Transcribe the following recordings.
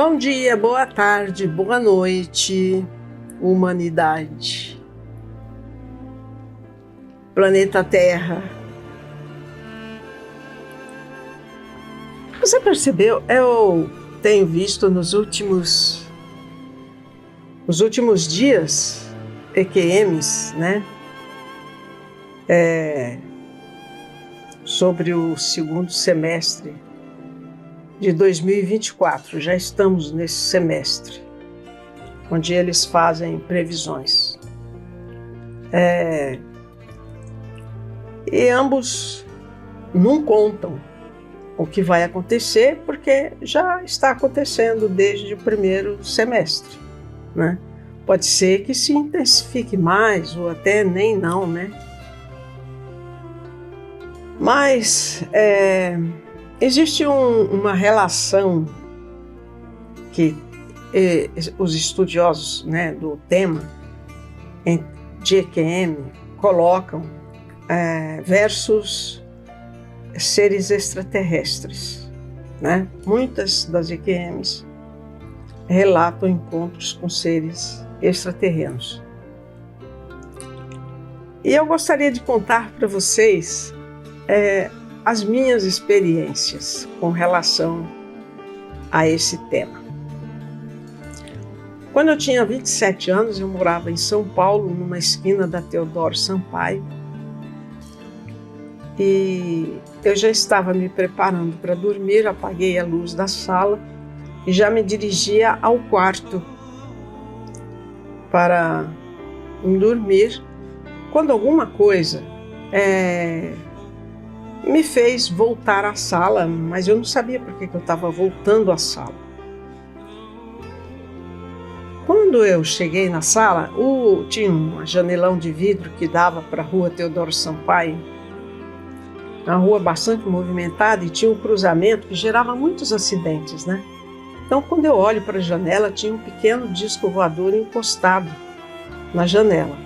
Bom dia, boa tarde, boa noite, humanidade. Planeta Terra. Você percebeu? Eu tenho visto nos últimos dias EQMs, né? Sobre o segundo semestre de 2024, já estamos nesse semestre, onde eles fazem previsões. E ambos não contam o que vai acontecer, porque já está acontecendo desde o primeiro semestre, né? Pode ser que se intensifique mais, ou até nem não, né? Mas existe uma relação que os estudiosos, né, do tema de EQM colocam versus seres extraterrestres, né? Muitas das EQMs relatam encontros com seres extraterrenos. E eu gostaria de contar para vocês as minhas experiências com relação a esse tema. Quando eu tinha 27 anos, eu morava em São Paulo, numa esquina da Teodoro Sampaio, e eu já estava me preparando para dormir, apaguei a luz da sala e já me dirigia ao quarto para dormir, quando alguma coisa me fez voltar à sala, mas eu não sabia por que eu estava voltando à sala. Quando eu cheguei na sala, tinha um janelão de vidro que dava para a rua Teodoro Sampaio, uma rua bastante movimentada, e tinha um cruzamento que gerava muitos acidentes, né? Então, quando eu olho para a janela, tinha um pequeno disco voador encostado na janela.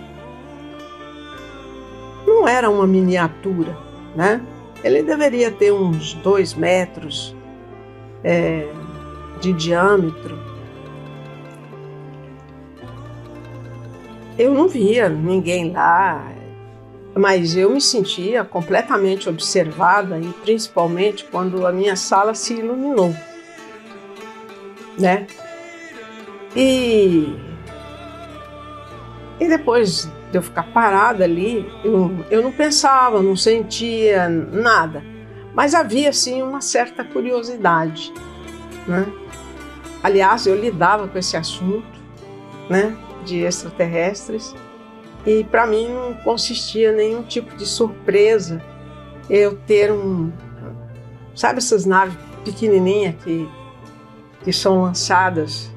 Não era uma miniatura, né? Ele deveria ter uns 2 metros de diâmetro. Eu não via ninguém lá, mas eu me sentia completamente observada, e principalmente quando a minha sala se iluminou, né? E depois de eu ficar parada ali, eu não pensava, não sentia nada, mas havia sim uma certa curiosidade, né? Aliás, eu lidava com esse assunto, né, de extraterrestres, e para mim não consistia nenhum tipo de surpresa eu ter sabe essas naves pequenininhas que são lançadas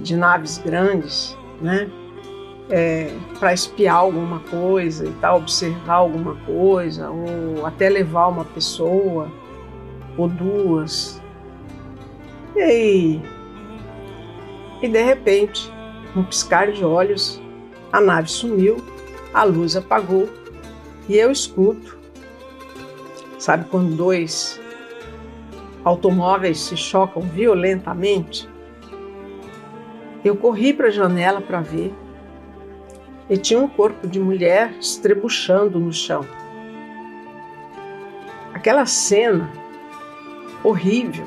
de naves grandes, né? Para espiar alguma coisa e tal, observar alguma coisa, ou até levar uma pessoa ou duas. E de repente, num piscar de olhos, a nave sumiu, a luz apagou e eu escuto, sabe quando 2 automóveis se chocam violentamente? Eu corri para a janela para ver, e tinha um corpo de mulher estrebuchando no chão. Aquela cena horrível,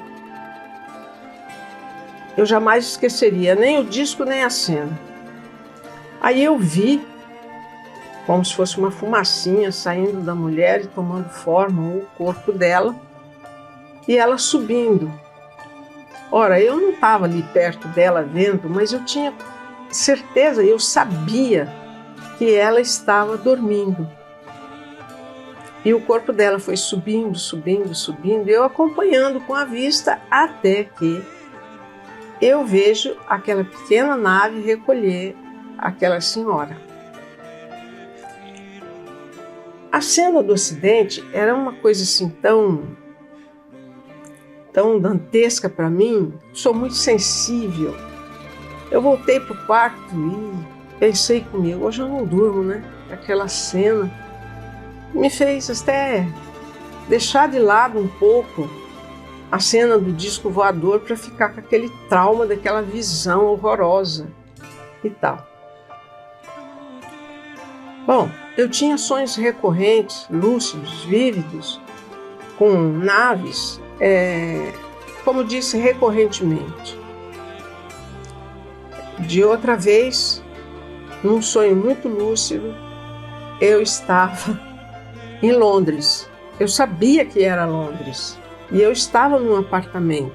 eu jamais esqueceria, nem o disco nem a cena. Aí eu vi como se fosse uma fumacinha saindo da mulher e tomando forma, o corpo dela, e ela subindo. Ora, eu não estava ali perto dela vendo, mas eu tinha certeza, eu sabia que ela estava dormindo. E o corpo dela foi subindo, subindo, subindo, eu acompanhando com a vista, até que eu vejo aquela pequena nave recolher aquela senhora. A cena do acidente era uma coisa assim tão dantesca para mim. Sou muito sensível. Eu voltei para o quarto e pensei comigo, hoje eu não durmo, né? Aquela cena me fez até deixar de lado um pouco a cena do disco voador para ficar com aquele trauma daquela visão horrorosa e tal. Bom, eu tinha sonhos recorrentes, lúcidos, vívidos, com naves, como disse, recorrentemente. De outra vez, num sonho muito lúcido, eu estava em Londres. Eu sabia que era Londres. E eu estava num apartamento,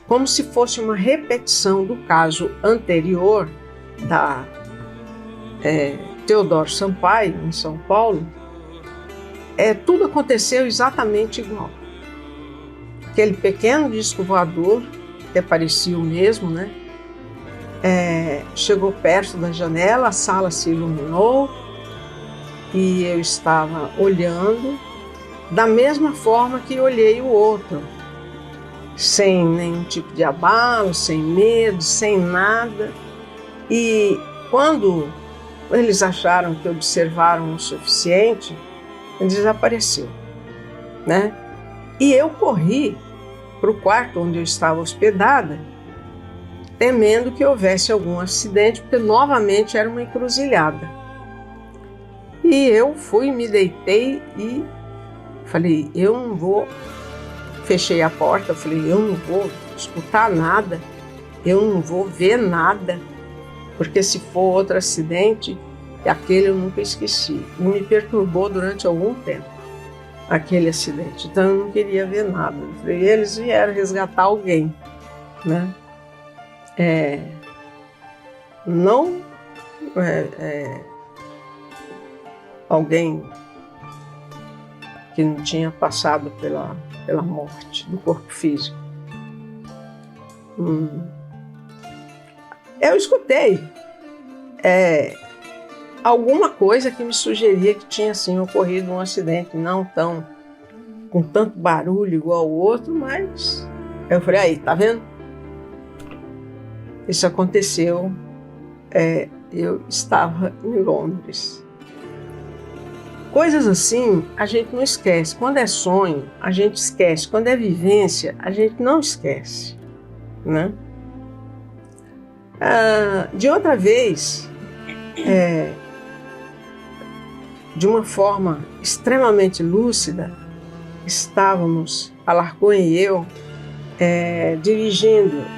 como se fosse uma repetição do caso anterior da Teodoro Sampaio, em São Paulo. Tudo aconteceu exatamente igual. Aquele pequeno disco voador, que parecia o mesmo, né? Chegou perto da janela, a sala se iluminou e eu estava olhando da mesma forma que olhei o outro, sem nenhum tipo de abalo, sem medo, sem nada. E quando eles acharam que observaram o suficiente, ele desapareceu, né? E eu corri para o quarto onde eu estava hospedada, temendo que houvesse algum acidente, porque novamente era uma encruzilhada. E eu fui, me deitei e falei, eu não vou, fechei a porta, falei, eu não vou escutar nada, eu não vou ver nada, porque se for outro acidente, aquele eu nunca esqueci. E me perturbou durante algum tempo, aquele acidente. Então eu não queria ver nada. Falei, eles vieram resgatar alguém, né? Alguém que não tinha passado pela morte do corpo físico. Eu escutei alguma coisa que me sugeria que tinha assim, ocorrido um acidente, não tão com tanto barulho igual o outro, mas eu falei, aí, tá vendo? Isso aconteceu, eu estava em Londres. Coisas assim a gente não esquece. Quando é sonho, a gente esquece. Quando é vivência, a gente não esquece, né? De outra vez, de uma forma extremamente lúcida, estávamos, Alarcon e eu, dirigindo.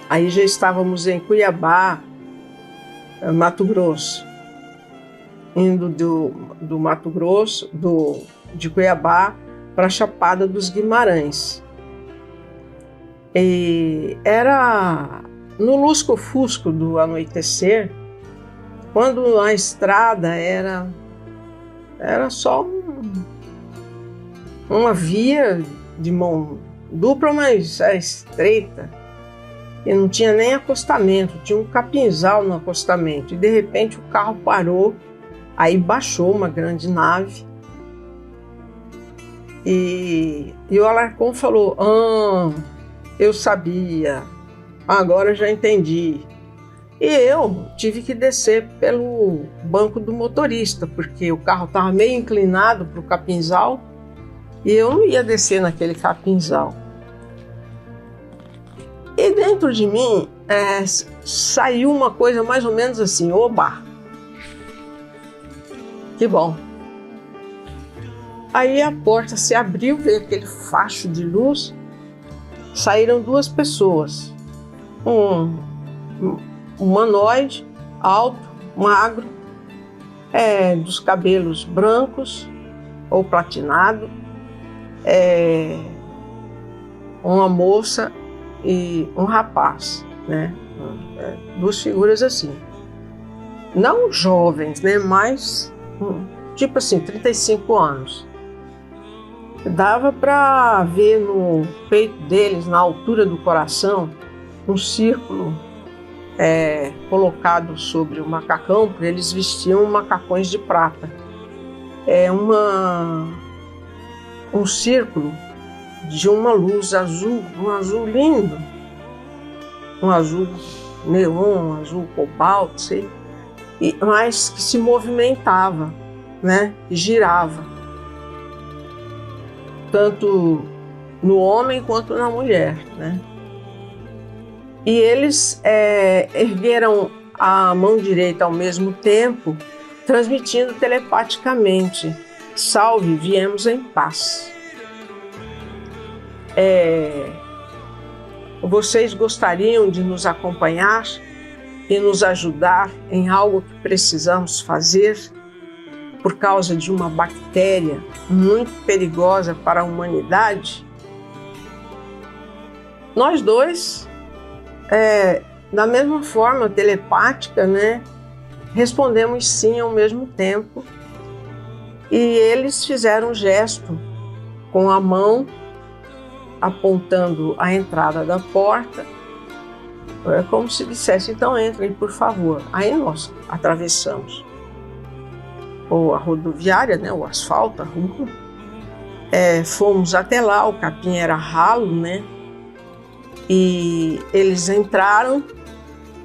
Aí já estávamos em Cuiabá, Mato Grosso, indo do Mato Grosso, de Cuiabá para a Chapada dos Guimarães. E era no lusco-fusco do anoitecer, quando a estrada era só uma via de mão dupla, mas estreita. E não tinha nem acostamento, tinha um capinzal no acostamento. E de repente o carro parou, aí baixou uma grande nave. E o Alarcon falou, eu sabia, agora eu já entendi. E eu tive que descer pelo banco do motorista, porque o carro estava meio inclinado para o capinzal e eu não ia descer naquele capinzal. E dentro de mim saiu uma coisa mais ou menos assim, oba! Que bom! Aí a porta se abriu, veio aquele facho de luz, saíram duas pessoas. Um humanoide, alto, magro, dos cabelos brancos ou platinado, uma moça e um rapaz, né? Duas figuras assim, não jovens, né? Mas tipo assim, 35 anos. Dava para ver no peito deles, na altura do coração, um círculo colocado sobre o macacão, porque eles vestiam macacões de prata. Um círculo de uma luz azul, um azul lindo, um azul neon, um azul cobalto, sei, mas que se movimentava, né, e girava. Tanto no homem quanto na mulher, né? E eles ergueram a mão direita ao mesmo tempo, transmitindo telepaticamente: salve, viemos em paz. Vocês gostariam de nos acompanhar e nos ajudar em algo que precisamos fazer por causa de uma bactéria muito perigosa para a humanidade? Nós dois, da mesma forma telepática, né, respondemos sim ao mesmo tempo, e eles fizeram um gesto com a mão apontando a entrada da porta, como se dissesse: então entrem, por favor. Aí nós atravessamos a rodoviária, né, o asfalto, a rua, fomos até lá. O capim era ralo, né, e eles entraram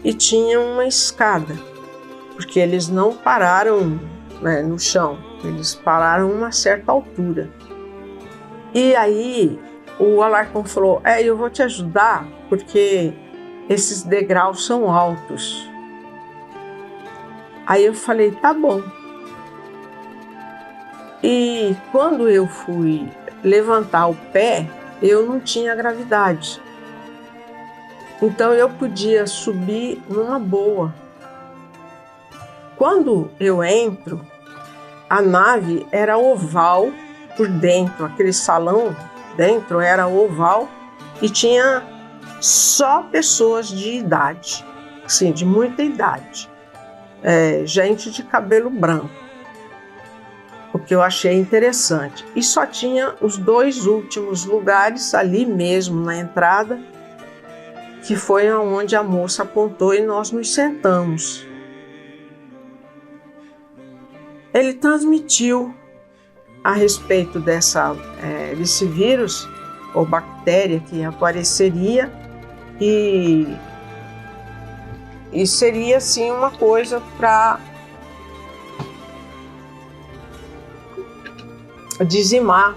e tinham uma escada, porque eles não pararam, né, no chão, eles pararam a uma certa altura. E aí o Alarcon falou: eu vou te ajudar, porque esses degraus são altos. Aí eu falei: tá bom. E quando eu fui levantar o pé, eu não tinha gravidade. Então eu podia subir numa boa. Quando eu entro, a nave era oval por dentro, aquele salão dentro era oval e tinha só pessoas de idade, assim, de muita idade, gente de cabelo branco, o que eu achei interessante. E só tinha os 2 últimos lugares ali mesmo na entrada, que foi onde a moça apontou e nós nos sentamos. Ele transmitiu a respeito desse vírus ou bactéria que apareceria, e seria assim uma coisa para dizimar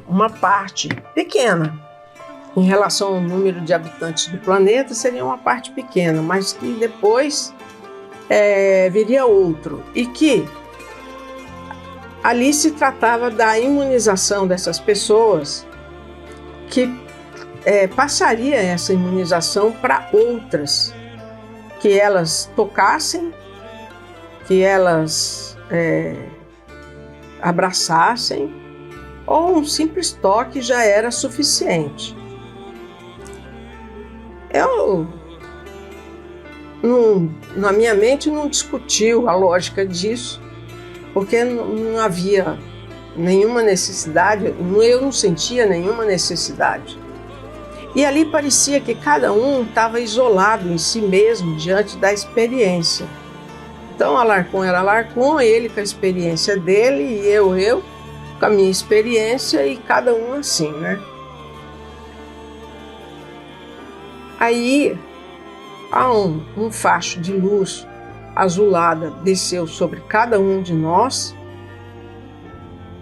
uma parte pequena em relação ao número de habitantes do planeta. Seria uma parte pequena, mas que depois viria outro, e que ali se tratava da imunização dessas pessoas, que passaria essa imunização para outras, que elas tocassem, que elas abraçassem, ou um simples toque já era suficiente. Na minha mente não discutiu a lógica disso, porque não havia nenhuma necessidade, eu não sentia nenhuma necessidade. E ali parecia que cada um estava isolado em si mesmo diante da experiência. Então Alarcon era Alarcon, ele com a experiência dele, e eu com a minha experiência, e cada um assim, né? Aí um facho de luz azulada desceu sobre cada um de nós,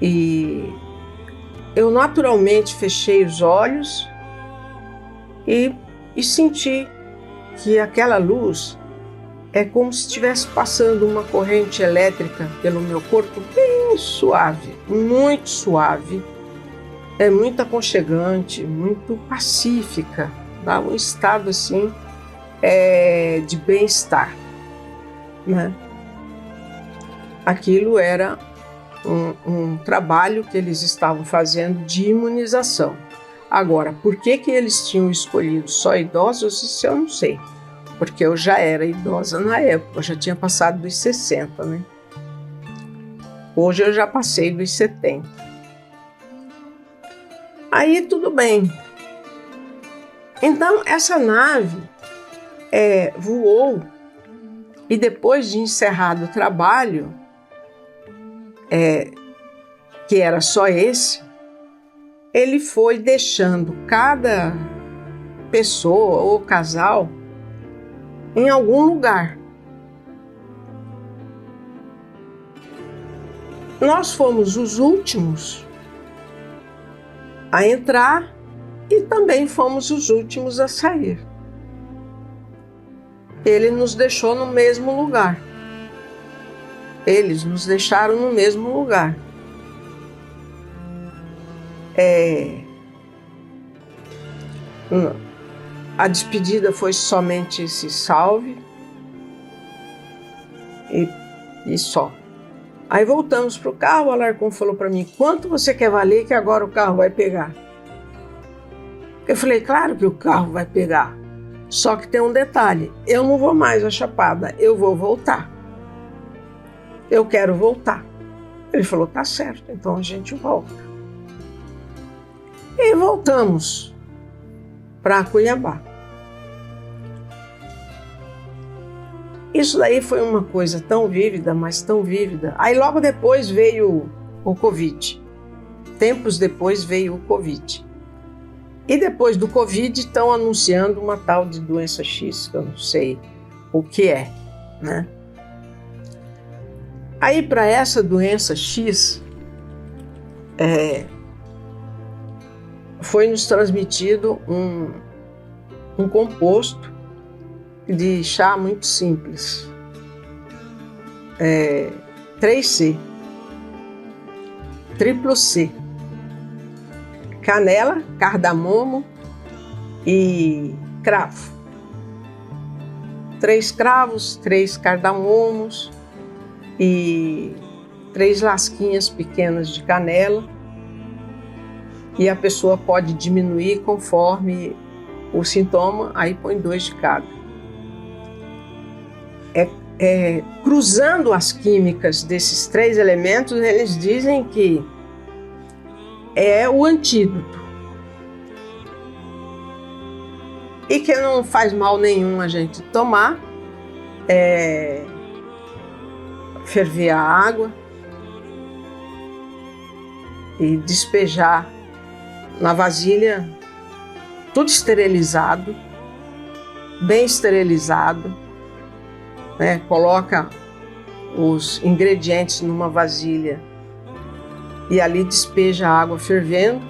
e eu naturalmente fechei os olhos e senti que aquela luz é como se estivesse passando uma corrente elétrica pelo meu corpo, bem suave, muito aconchegante, muito pacífica, dá um estado assim de bem-estar, né? Aquilo era um trabalho que eles estavam fazendo de imunização. Agora, por que eles tinham escolhido só idosos, isso eu não sei, porque eu já era idosa na época, eu já tinha passado dos 60, né? Hoje eu já passei dos 70. Aí tudo bem. Então essa nave voou, e depois de encerrado o trabalho, que era só esse, ele foi deixando cada pessoa ou casal em algum lugar. Nós fomos os últimos a entrar e também fomos os últimos a sair. Ele nos deixou no mesmo lugar. Eles nos deixaram no mesmo lugar. A despedida foi somente esse salve e só. Aí voltamos para o carro, o Alarcon falou para mim: quanto você quer valer que agora o carro vai pegar? Eu falei: claro que o carro vai pegar, só que tem um detalhe, eu não vou mais à Chapada, eu vou voltar. Eu quero voltar. Ele falou: tá certo, então a gente volta. E voltamos para Cuiabá. Isso daí foi uma coisa tão vívida, mas tão vívida. Aí logo depois veio o Covid. Tempos depois veio o Covid. E depois do Covid estão anunciando uma tal de doença X, que eu não sei o que é, né? Aí para essa doença X, foi nos transmitido um composto de chá muito simples, 3C, triplo C, canela, cardamomo e cravo. 3 cravos, 3 cardamomos e 3 lasquinhas pequenas de canela, e a pessoa pode diminuir conforme o sintoma, aí põe 2 de cada. Cruzando as químicas desses 3 elementos, eles dizem que é o antídoto e que não faz mal nenhum a gente tomar, ferver a água e despejar na vasilha, tudo esterilizado, bem esterilizado, né? Coloca os ingredientes numa vasilha e ali despeja a água fervendo,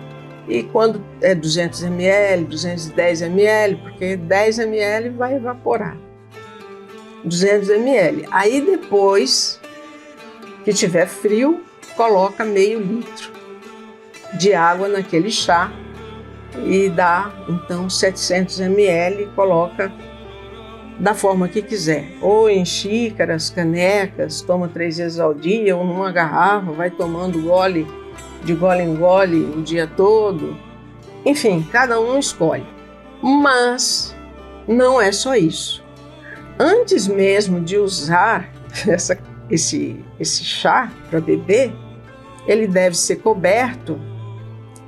e quando é 200 ml, 210 ml, porque 10 ml vai evaporar, 200 ml. Aí depois que tiver frio, coloca meio litro de água naquele chá e dá então 700 ml, coloca da forma que quiser, ou em xícaras, canecas, toma 3 vezes ao dia, ou numa garrafa, vai tomando gole de gole em gole o dia todo. Enfim, cada um escolhe. Mas não é só isso. Antes mesmo de usar esse chá para beber, ele deve ser coberto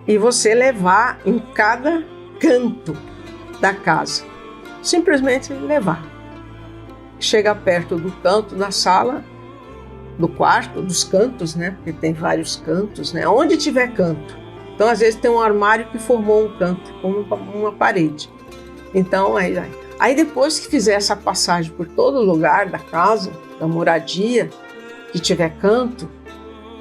e você levar em cada canto da casa. Simplesmente levar. Chega perto do canto da sala, do quarto, dos cantos, né? Porque tem vários cantos, né? Onde tiver canto. Então, às vezes, tem um armário que formou um canto, como uma parede. Então, aí depois que fizer essa passagem por todo lugar da casa, da moradia, que tiver canto,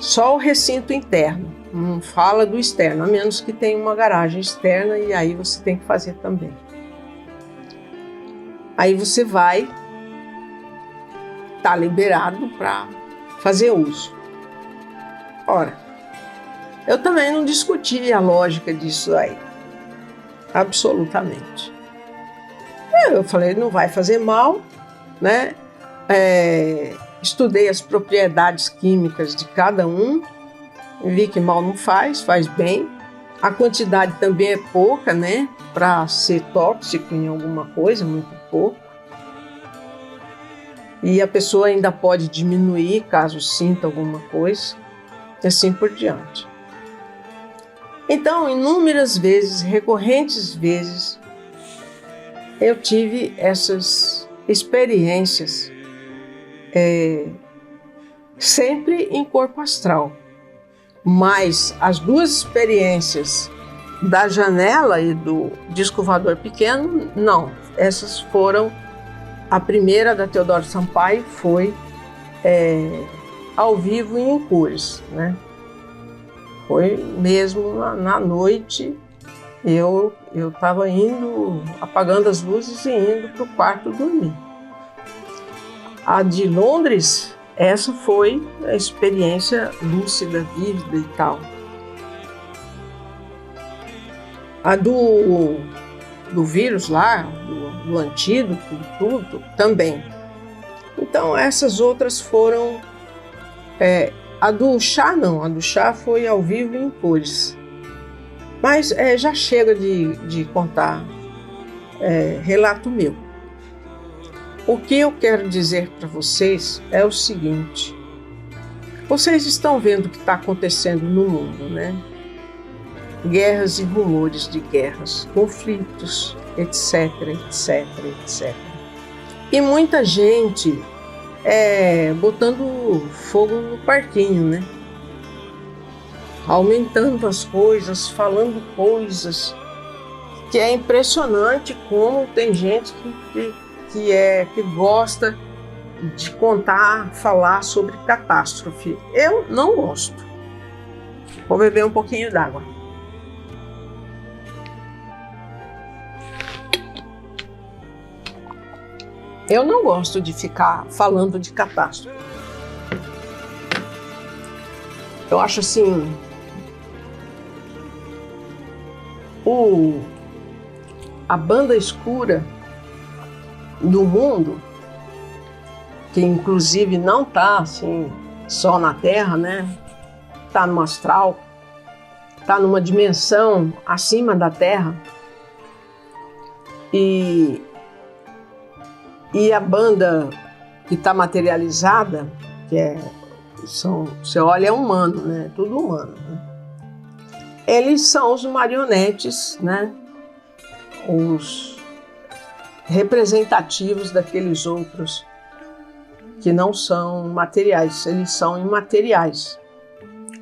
só o recinto interno. Não fala do externo, a menos que tenha uma garagem externa, e aí você tem que fazer também. Aí você vai estar liberado para fazer uso. Ora, eu também não discuti a lógica disso aí, absolutamente. Eu falei, não vai fazer mal, né? Estudei as propriedades químicas de cada um, vi que mal não faz bem. A quantidade também é pouca, né? Para ser tóxico em alguma coisa, muito pouco. E a pessoa ainda pode diminuir caso sinta alguma coisa, e assim por diante. Então, inúmeras vezes, recorrentes vezes, eu tive essas experiências, sempre em corpo astral. Mas as 2 experiências da janela e do disco voador pequeno, não. Essas foram, a primeira da Teodoro Sampaio foi ao vivo em Incures, né? Foi mesmo na noite, eu estava indo, apagando as luzes e indo para o quarto dormir. A de Londres, essa foi a experiência lúcida, vívida e tal. A do vírus lá, do antídoto e tudo, também. Então essas outras foram... a do chá não, a do chá foi ao vivo em cores. Mas já chega de contar relato meu. O que eu quero dizer para vocês é o seguinte: vocês estão vendo o que está acontecendo no mundo, né? Guerras e rumores de guerras, conflitos, etc, etc, etc. E muita gente botando fogo no parquinho, né? Aumentando as coisas, falando coisas, que é impressionante como tem gente que gosta de contar, falar sobre catástrofe. Eu não gosto. Vou beber um pouquinho d'água. Eu não gosto de ficar falando de catástrofe. Eu acho assim, a banda escura do mundo, que inclusive não está assim, só na Terra, né? Está no astral, está numa dimensão acima da Terra. E a banda que está materializada, você olha, é humano, né? Tudo humano, né? Eles são os marionetes, né? Os representativos daqueles outros que não são materiais, eles são imateriais.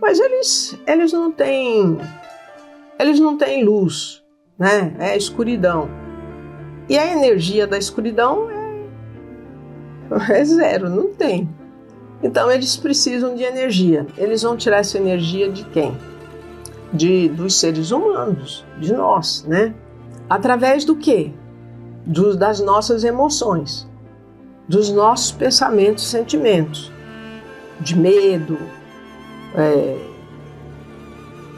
Mas eles não têm luz, né? É escuridão. E a energia da escuridão é zero, não tem. Então eles precisam de energia. Eles vão tirar essa energia de quem? Dos seres humanos, de nós, né? Através do quê? Das nossas emoções, dos nossos pensamentos e sentimentos, de medo,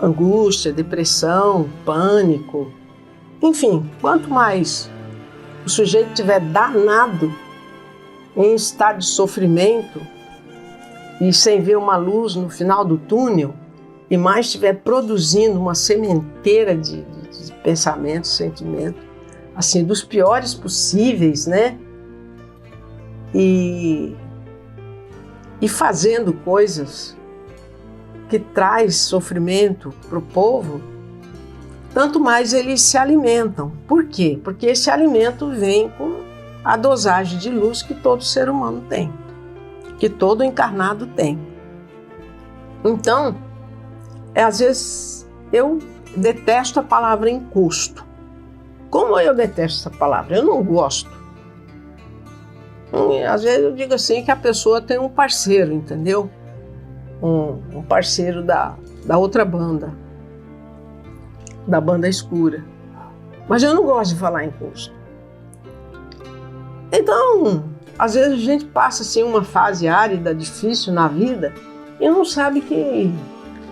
angústia, depressão, pânico. Enfim, quanto mais o sujeito estiver danado, em estado de sofrimento e sem ver uma luz no final do túnel, e mais estiver produzindo uma sementeira de pensamentos, sentimentos, assim, dos piores possíveis, né? E fazendo coisas que traz sofrimento para o povo, tanto mais eles se alimentam. Por quê? Porque esse alimento vem com a dosagem de luz que todo ser humano tem, que todo encarnado tem. Então, às vezes eu detesto a palavra encosto. Como eu detesto essa palavra? Eu não gosto. Às vezes eu digo assim que a pessoa tem um parceiro, entendeu? Um parceiro da outra banda, da banda escura. Mas eu não gosto de falar encosto. Então, às vezes a gente passa assim uma fase árida, difícil na vida e não sabe que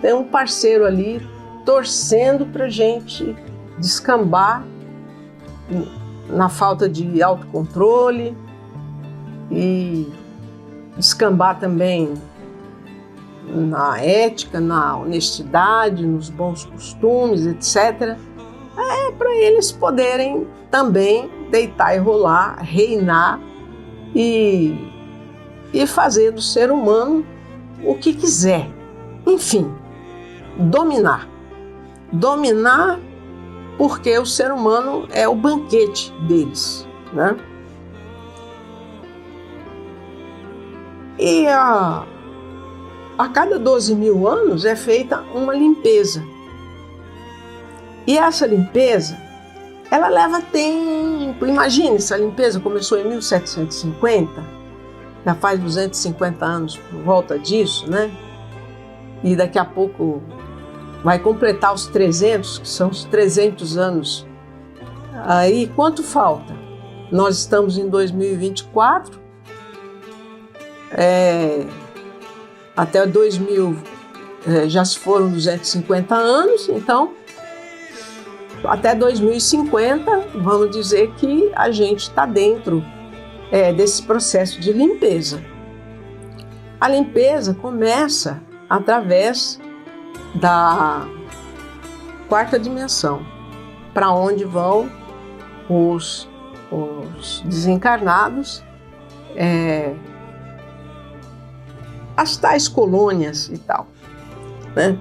tem um parceiro ali torcendo pra gente descambar na falta de autocontrole e descambar também na ética, na honestidade, nos bons costumes, etc. Para eles poderem também deitar e rolar, reinar e fazer do ser humano o que quiser. Enfim, dominar. Dominar porque o ser humano é o banquete deles, né? E a cada 12 mil anos é feita uma limpeza. E essa limpeza, ela leva tempo. Imagine, essa limpeza começou em 1750, já faz 250 anos por volta disso, né? E daqui a pouco vai completar os 300, que são os 300 anos. Aí, quanto falta? Nós estamos em 2024, até 2000 já se foram 250 anos, então até 2050, vamos dizer que a gente está dentro desse processo de limpeza. A limpeza começa através da quarta dimensão, para onde vão os desencarnados, as tais colônias e tal, né?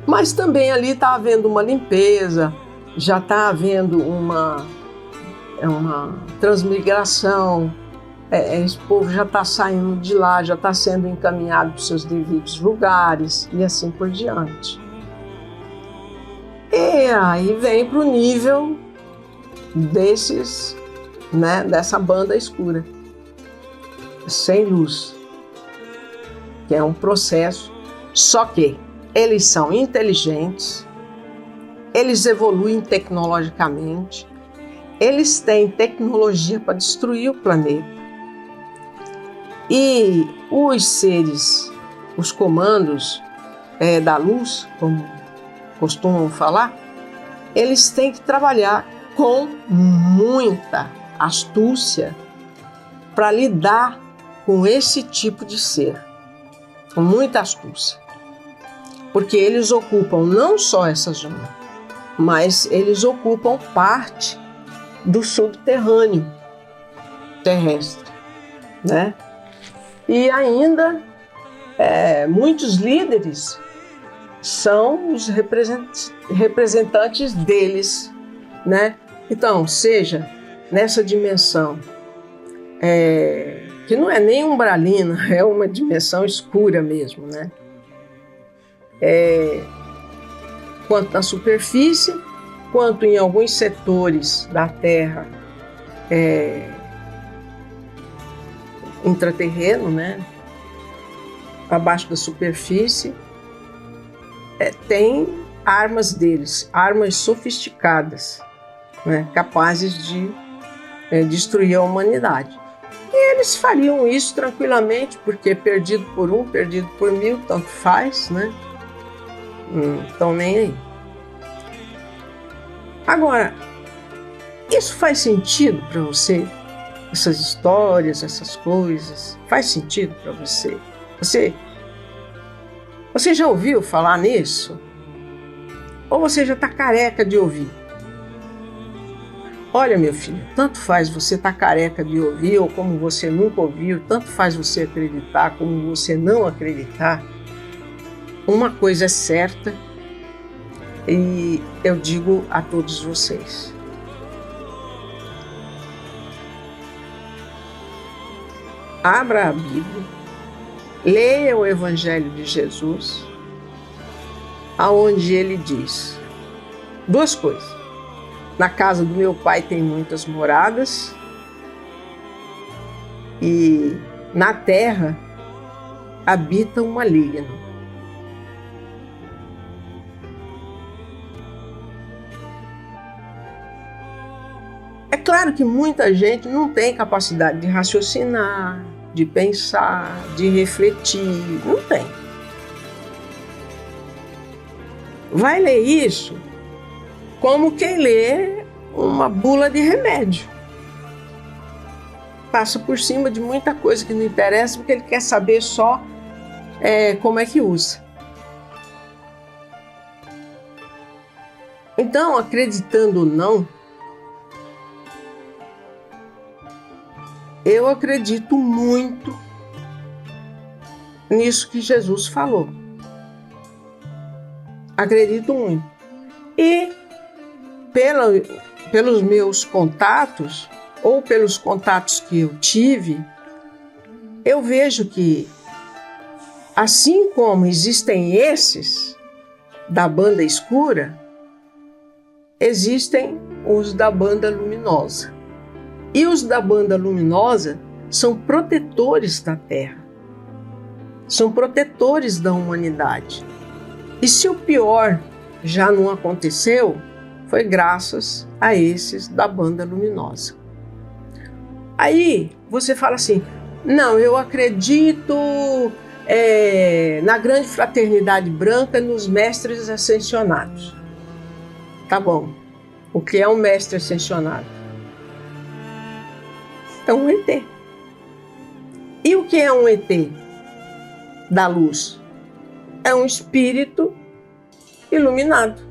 Mas também ali está havendo uma limpeza, já está havendo uma transmigração, esse povo já está saindo de lá, já está sendo encaminhado para os seus devidos lugares e assim por diante. E aí vem para o nível desses, né, dessa banda escura, sem luz, que é um processo, só que eles são inteligentes, eles evoluem tecnologicamente, eles têm tecnologia para destruir o planeta. E os seres, os comandos da luz, como costumam falar, eles têm que trabalhar com muita astúcia para lidar com esse tipo de ser, com muita astúcia. Porque eles ocupam não só essa zona, mas eles ocupam parte do subterrâneo terrestre, né? E ainda muitos líderes são os representantes deles, né? Então, seja nessa dimensão, que não é nem umbralina, é uma dimensão escura mesmo, né? Quanto na superfície, quanto em alguns setores da Terra intraterreno, né? Abaixo da superfície, tem armas deles, armas sofisticadas, né? Capazes de destruir a humanidade. E eles fariam isso tranquilamente, porque perdido por um, perdido por mil, tanto faz, né? Não estão nem aí. Agora, isso faz sentido para você? Essas histórias, essas coisas, faz sentido para você? Você já ouviu falar nisso? Ou você já está careca de ouvir? Olha, meu filho, tanto faz você estar careca de ouvir ou como você nunca ouviu, tanto faz você acreditar como você não acreditar. Uma coisa é certa e eu digo a todos vocês. Abra a Bíblia, leia o Evangelho de Jesus, aonde ele diz duas coisas. Na casa do meu pai tem muitas moradas e na terra habita um maligno. É claro que muita gente não tem capacidade de raciocinar, de pensar, de refletir, não tem. Vai ler isso como quem lê uma bula de remédio. Passa por cima de muita coisa que não interessa, porque ele quer saber só como é que usa. Então, acreditando ou não, eu acredito muito nisso que Jesus falou. Acredito muito. E pelos meus contatos, ou pelos contatos que eu tive, eu vejo que, assim como existem esses da banda escura, existem os da banda luminosa. E os da banda luminosa são protetores da Terra, são protetores da humanidade. E se o pior já não aconteceu, foi graças a esses da banda luminosa. Aí você fala assim, não, eu acredito na grande fraternidade branca, nos mestres ascensionados. Tá bom. O que é um mestre ascensionado? É um ET. E o que é um ET da luz? É um espírito iluminado.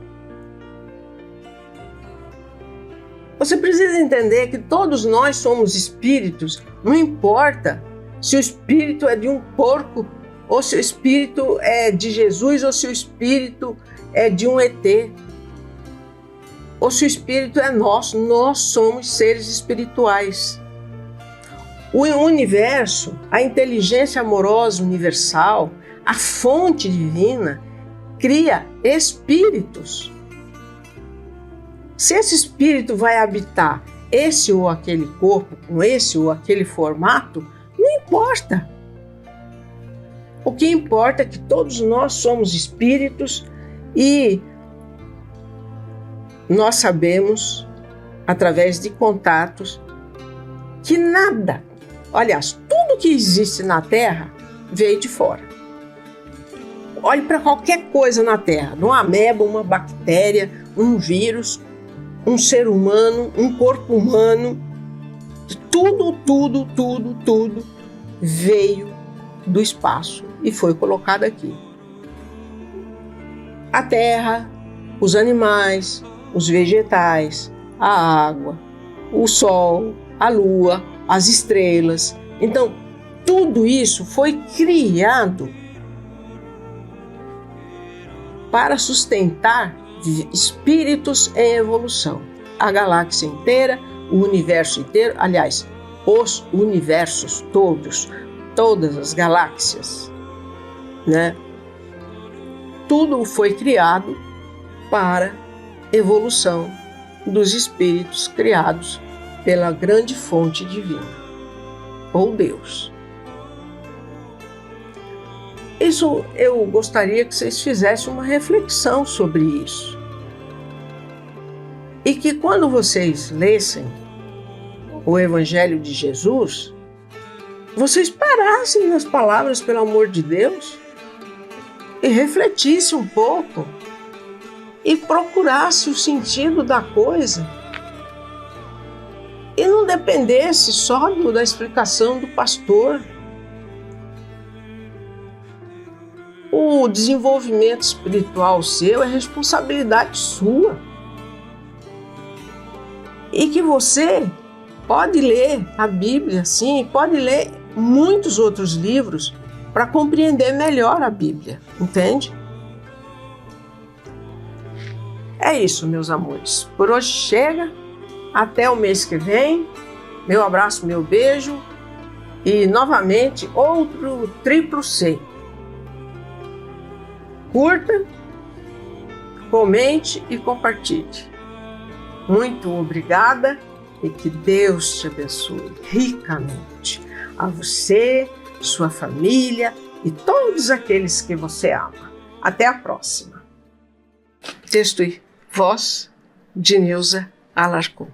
Você precisa entender que todos nós somos espíritos, não importa se o espírito é de um porco, ou se o espírito é de Jesus, ou se o espírito é de um ET, ou se o espírito é nosso, nós somos seres espirituais. O universo, a inteligência amorosa universal, a fonte divina, cria espíritos. Se esse espírito vai habitar esse ou aquele corpo, com esse ou aquele formato, não importa. O que importa é que todos nós somos espíritos e nós sabemos, através de contatos, que nada, aliás, tudo que existe na Terra veio de fora. Olhe para qualquer coisa na Terra, uma ameba, uma bactéria, um vírus, um ser humano, um corpo humano, tudo veio do espaço e foi colocado aqui. A Terra, os animais, os vegetais, a água, o sol, a lua, as estrelas. Então, tudo isso foi criado para sustentar espíritos em evolução. A galáxia inteira, o universo inteiro, aliás, os universos todos, todas as galáxias, né? Tudo foi criado para evolução dos espíritos criados pela grande fonte divina, ou Deus. Isso eu gostaria que vocês fizessem uma reflexão sobre isso. E que quando vocês lessem o Evangelho de Jesus, vocês parassem nas palavras, pelo amor de Deus, e refletissem um pouco e procurassem o sentido da coisa e não dependesse só da explicação do pastor. O desenvolvimento espiritual seu é responsabilidade sua. E que você pode ler a Bíblia, sim, pode ler muitos outros livros para compreender melhor a Bíblia, entende? É isso, meus amores. Por hoje chega. Até o mês que vem. Meu abraço, meu beijo. E, novamente, outro triplo C. Curta, comente e compartilhe. Muito obrigada e que Deus te abençoe ricamente. A você, sua família e todos aqueles que você ama. Até a próxima. Texto e voz de Nilza Alarcon.